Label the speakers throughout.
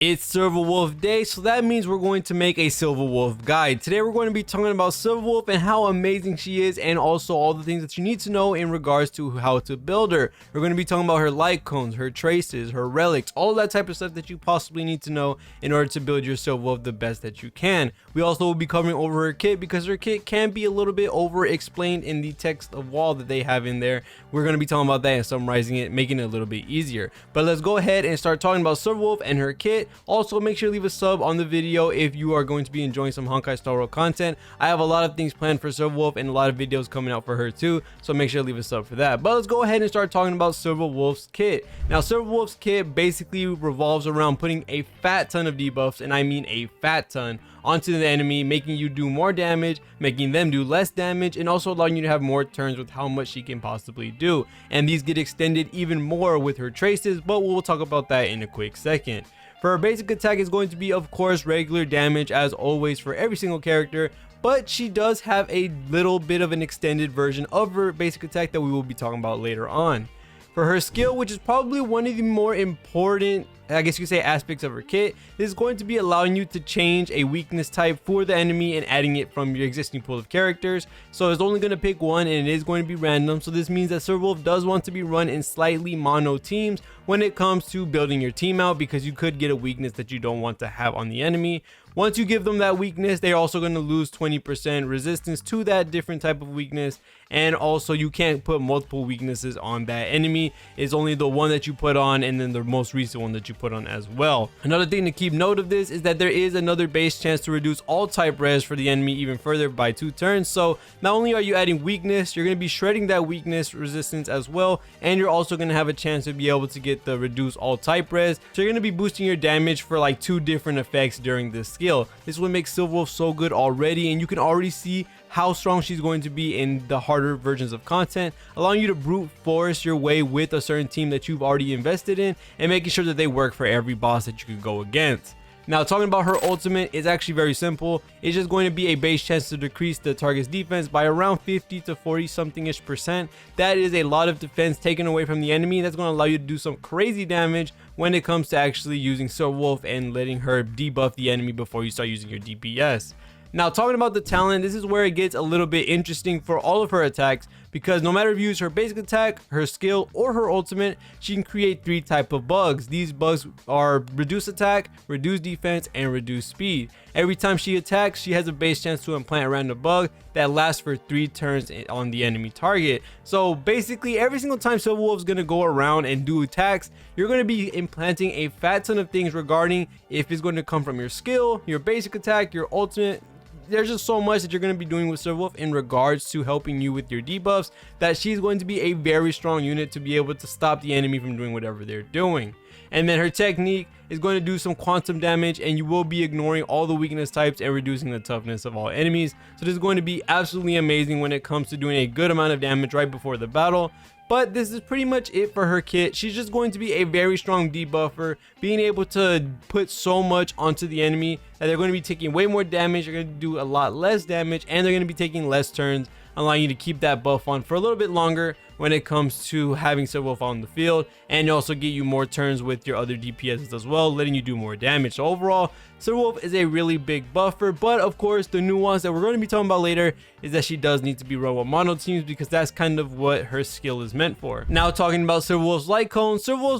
Speaker 1: It's Silverwolf Day, so that means we're going to make a Silverwolf guide. Today we're going to be talking about Silverwolf and how amazing she is, and also all the things that you need to know in regards to how to build her. We're going to be talking about her light cones, her traces, her relics, all of that type of stuff that you possibly need to know in order to build your Silverwolf the best that you can. We also will be covering over her kit because her kit can be a little bit over explained in the text of wall that they have in there. We're going to be talking about that and summarizing it, making it a little bit easier. But let's go ahead and start talking about Silverwolf and her kit. Also, make sure to leave a sub on the video if you are going to be enjoying some Honkai Star Rail content. I have a lot of things planned for Silverwolf and a lot of videos coming out for her too, so make sure to leave a sub for that. But let's go ahead and start talking about Silverwolf's kit. Now, Silverwolf's kit basically revolves around putting a fat ton of debuffs, and I mean a fat ton, onto the enemy, making you do more damage, making them do less damage, and also allowing you to have more turns with how much she can possibly do. And these get extended even more with her traces, but we'll talk about that in a quick second. For her basic attack is going to be, of course, regular damage as always for every single character, but she does have a little bit of an extended version of her basic attack that we will be talking about later on. For her skill, which is probably one of the more important, I guess you could say, aspects of her kit, this is going to be allowing you to change a weakness type for the enemy and adding it from your existing pool of characters. So it's only going to pick one and it is going to be random. So this means that Silverwolf does want to be run in slightly mono teams when it comes to building your team out, because you could get a weakness that you don't want to have on the enemy. Once you give them that weakness, they're also going to lose 20% resistance to that different type of weakness. And also, you can't put multiple weaknesses on that enemy. It's only the one that you put on and then the most recent one that you put on as well. Another thing to keep note of this is that there is another base chance to reduce all type res for the enemy even further by 2 turns. So not only are you adding weakness, you're going to be shredding that weakness resistance as well, and you're also going to have a chance to be able to get the reduce all type res. So you're going to be boosting your damage for like 2 different effects during this skill. This is what makes Silverwolf so good already, and you can already see how strong she's going to be in the harder versions of content, allowing you to brute force your way with a certain team that you've already invested in and making sure that they work for every boss that you could go against. Now, talking about her ultimate is actually very simple. It's just going to be a base chance to decrease the target's defense by around 50 to 40 something ish percent. That is a lot of defense taken away from the enemy. That's going to allow you to do some crazy damage when it comes to actually using Silverwolf and letting her debuff the enemy before you start using your DPS. Now, talking about the talent, this is where it gets a little bit interesting for all of her attacks, because no matter if you use her basic attack, her skill, or her ultimate, she can create 3 types of bugs. These bugs are reduce attack, reduce defense, and reduce speed. Every time she attacks, she has a base chance to implant a random bug that lasts for 3 turns on the enemy target. So basically, every single time Silverwolf is going to go around and do attacks, you're going to be implanting a fat ton of things regarding if it's going to come from your skill, your basic attack, your ultimate. There's just so much that you're going to be doing with Silverwolf in regards to helping you with your debuffs, that she's going to be a very strong unit to be able to stop the enemy from doing whatever they're doing. And then her technique is going to do some quantum damage, and you will be ignoring all the weakness types and reducing the toughness of all enemies. So this is going to be absolutely amazing when it comes to doing a good amount of damage right before the battle. But this is pretty much it for her kit. She's just going to be a very strong debuffer, being able to put so much onto the enemy that they're going to be taking way more damage, they're going to do a lot less damage, and they're going to be taking less turns, allowing you to keep that buff on for a little bit longer when it comes to having Silverwolf on the field, and also get you more turns with your other DPSs as well, letting you do more damage. So overall, Silverwolf is a really big buffer, but of course the nuance that we're going to be talking about later is that she does need to be run with mono teams, because that's kind of what her skill is meant for. Now, talking about Silverwolf's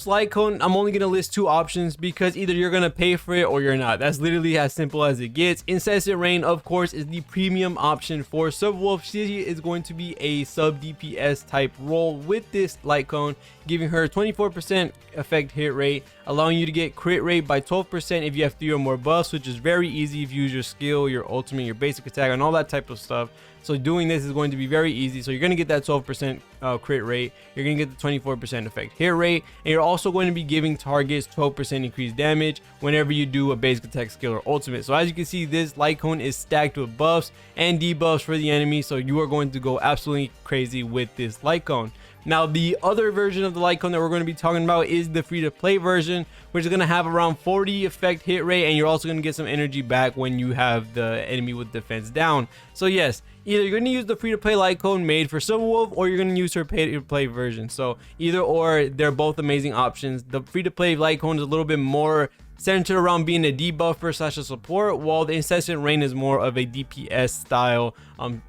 Speaker 1: light cone, I'm only going to list 2 options, because either you're going to pay for it or you're not. That's literally as simple as it gets. Incessant Rain, of course, is the premium option for Silverwolf. She is going to be a sub DPS type role with this light cone, giving her 24% effect hit rate, allowing you to get crit rate by 12% if you have 3 or more buffs, which is very easy if you use your skill, your ultimate, your basic attack, and all that type of stuff. So doing this is going to be very easy. So you're going to get that 12% crit rate, you're going to get the 24% effect hit rate, and you're also going to be giving targets 12% increased damage whenever you do a basic attack, skill, or ultimate. So as you can see, this light cone is stacked with buffs and debuffs for the enemy, so you are going to go absolutely crazy with this light cone. Now, the other version of the light cone that we're going to be talking about is the free-to-play version, which is going to have around 40 effect hit rate, and you're also going to get some energy back when you have the enemy with defense down. So yes, either you're going to use the free-to-play light cone made for Silverwolf, or you're going to use her pay-to-play version. So either or, they're both amazing options. The free-to-play light cone is a little bit more centered around being a debuffer slash a support, while the Incessant Rain is more of a DPS style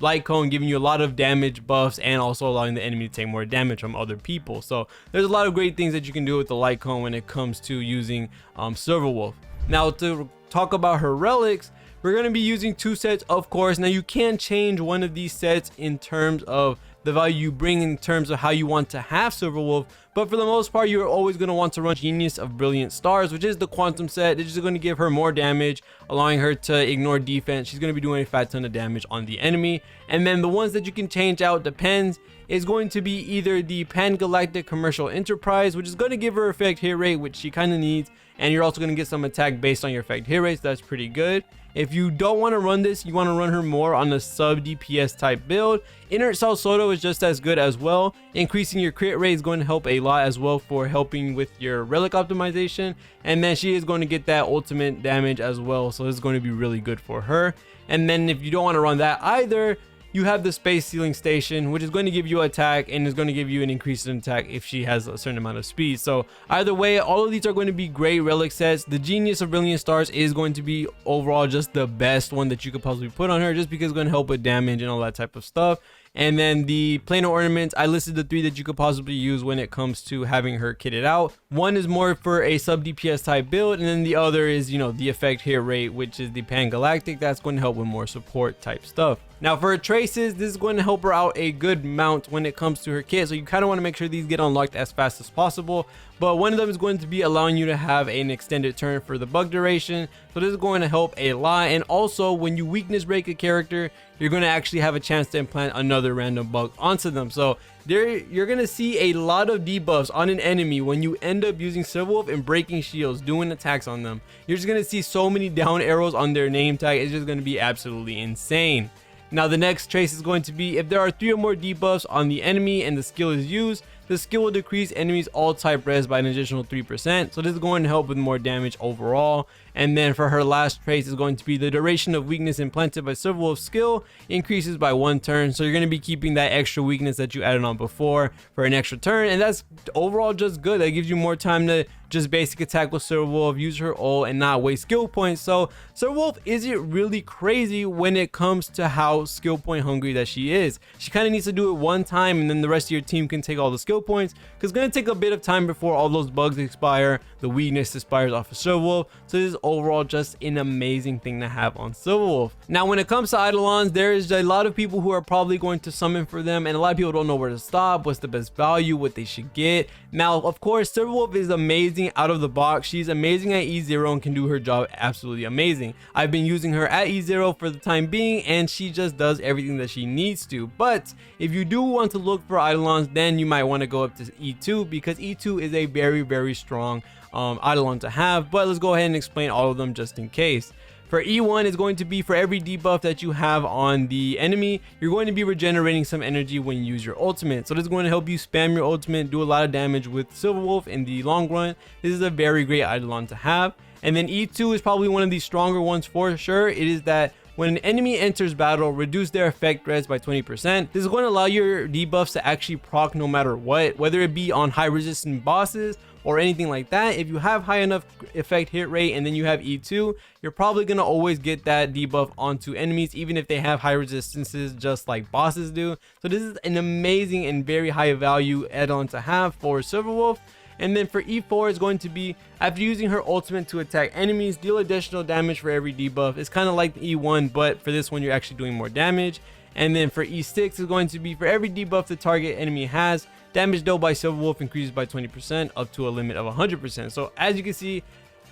Speaker 1: light cone, giving you a lot of damage buffs and also allowing the enemy to take more damage from other people. So there's a lot of great things that you can do with the light cone when it comes to using Silverwolf. Now to talk about her relics, we're going to be using 2 sets, of course. Now you can change one of these sets in terms of the value you bring in terms of how you want to have Silverwolf, but for the most part you're always going to want to run Genius of Brilliant Stars, which is the quantum set. It's just going to give her more damage, allowing her to ignore defense. She's going to be doing a fat ton of damage on the enemy. And then the ones that you can change out, depends, is going to be either the Pan-Galactic Commercial Enterprise, which is going to give her effect hit rate, which she kind of needs, and you're also going to get some attack based on your effect hit rate, so that's pretty good. If you don't want to run this, you want to run her more on a sub DPS type build, Inert Cell Soto is just as good as well. Increasing your crit rate is going to help a lot as well for helping with your relic optimization, and then she is going to get that ultimate damage as well, so this is going to be really good for her. And then if you don't want to run that either, you have the Space Sealing Station, which is going to give you attack and is going to give you an increase in attack if she has a certain amount of speed. So either way, all of these are going to be great relic sets. The Genius of Brilliant Stars is going to be overall just the best one that you could possibly put on her, just because it's going to help with damage and all that type of stuff. And then the planar ornaments, I listed the 3 that you could possibly use when it comes to having her kitted out. One is more for a sub DPS type build, and then the other is, you know, the effect hit rate, which is the Pan-Galactic. That's going to help with more support type stuff. Now for her traces, this is going to help her out a good amount when it comes to her kit, so you kind of want to make sure these get unlocked as fast as possible. But one of them is going to be allowing you to have an extended turn for the bug duration, so this is going to help a lot. And also when you weakness break a character, you're going to actually have a chance to implant another random bug onto them. So you're going to see a lot of debuffs on an enemy when you end up using Silverwolf and breaking shields, doing attacks on them. You're just going to see so many down arrows on their name tag. It's just going to be absolutely insane. Now the next trace is going to be if there are 3 or more debuffs on the enemy and the skill is used, the skill will decrease enemies all type res by an additional 3%. So this is going to help with more damage overall. And then for her last trace is going to be the duration of weakness implanted by Silverwolf's skill increases by 1 turn. So you're going to be keeping that extra weakness that you added on before for an extra turn. And that's overall just good. That gives you more time to just basic attack with Silverwolf, use her ult, and not waste skill points. So Silverwolf isn't really crazy when it comes to how skill point hungry that she is. She kind of needs to do it one time, and then the rest of your team can take all the skill points, because it's going to take a bit of time before all those bugs expire, the weakness expires off of Silverwolf. So this is overall just an amazing thing to have on Silverwolf. Now when it comes to Eidolons, there is a lot of people who are probably going to summon for them, and a lot of people don't know where to stop, what's the best value, what they should get. Now of course Silverwolf is amazing out of the box. She's amazing at E0 and can do her job absolutely amazing. I've been using her at E0 for the time being, and she just does everything that she needs to. But if you do want to look for Eidolons, then you might want to go up to E2, because E2 is a very strong Eidolon to have. But let's go ahead and explain all of them just in case. For E1 is going to be for every debuff that you have on the enemy, you're going to be regenerating some energy when you use your ultimate. So this is going to help you spam your ultimate, do a lot of damage with Silverwolf in the long run. This is a very great Eidolon to have. And then E2 is probably one of the stronger ones for sure. It is that when an enemy enters battle, reduce their effect res by 20%. This is going to allow your debuffs to actually proc no matter what, whether it be on high resistance bosses or anything like that. If you have high enough effect hit rate and then you have E2, you're probably going to always get that debuff onto enemies, even if they have high resistances just like bosses do. So this is an amazing and very high value add-on to have for Silverwolf. And then for E4 is going to be after using her ultimate to attack enemies, deal additional damage for every debuff. It's kind of like E1, but for this one you're actually doing more damage. And then for E6 is going to be for every debuff the target enemy has, damage dealt by Silverwolf increases by 20% up to a limit of 100%. So as you can see,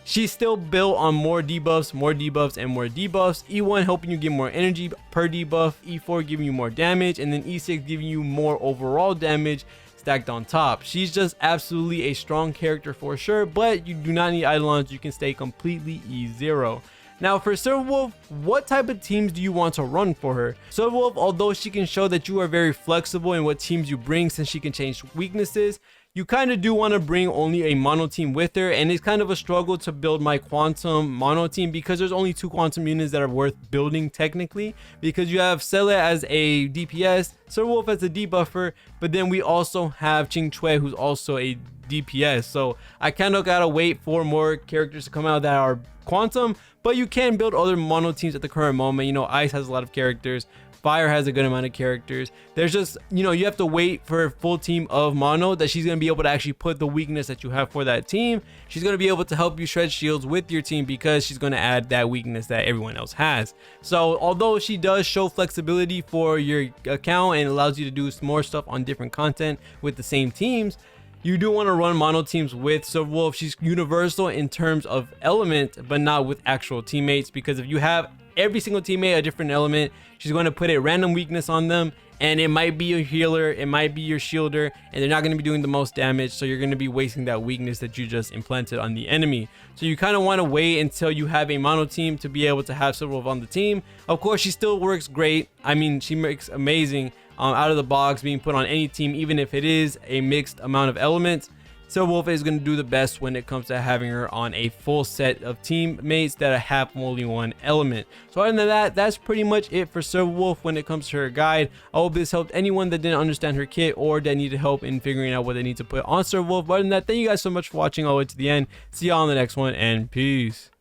Speaker 1: she's still built on more debuffs, and more debuffs. E1 helping you get more energy per debuff, E4 giving you more damage, and then E6 giving you more overall damage stacked on top. She's just absolutely a strong character for sure, but you do not need Eidolons. You can stay completely E0. Now for Silverwolf, what type of teams do you want to run for her? Silverwolf, although she can show that you are very flexible in what teams you bring since she can change weaknesses, you kind of do want to bring only a mono team with her, and it's kind of a struggle to build my quantum mono team because there's only 2 quantum units that are worth building technically, because you have Sele as a DPS, Silverwolf as a debuffer, but then we also have Ching Chue, who's also a DPS. So I kind of gotta wait for more characters to come out that are quantum, but you can build other mono teams at the current moment. You know, Ice has a lot of characters, Fire has a good amount of characters. There's just, you know, you have to wait for a full team of mono that she's going to be able to actually put the weakness that you have for that team. She's going to be able to help you shred shields with your team because she's going to add that weakness that everyone else has. So although she does show flexibility for your account and allows you to do more stuff on different content with the same teams, you do want to run mono teams with Silverwolf. She's universal in terms of element, but not with actual teammates, because if you have every single teammate a different element, she's going to put a random weakness on them, and it might be your healer, it might be your shielder, and they're not going to be doing the most damage, so you're going to be wasting that weakness that you just implanted on the enemy. So you kind of want to wait until you have a mono team to be able to have Silverwolf on the team. Of course, she still works great. I mean, she makes amazing out of the box, being put on any team, even if it is a mixed amount of elements. Silverwolf is going to do the best when it comes to having her on a full set of teammates that have only one element. So other than that, that's pretty much it for Silverwolf when it comes to her guide. I hope this helped anyone that didn't understand her kit or that needed help in figuring out what they need to put on Silverwolf. But other than that, thank you guys so much for watching all the way to the end. See y'all on the next one, and peace.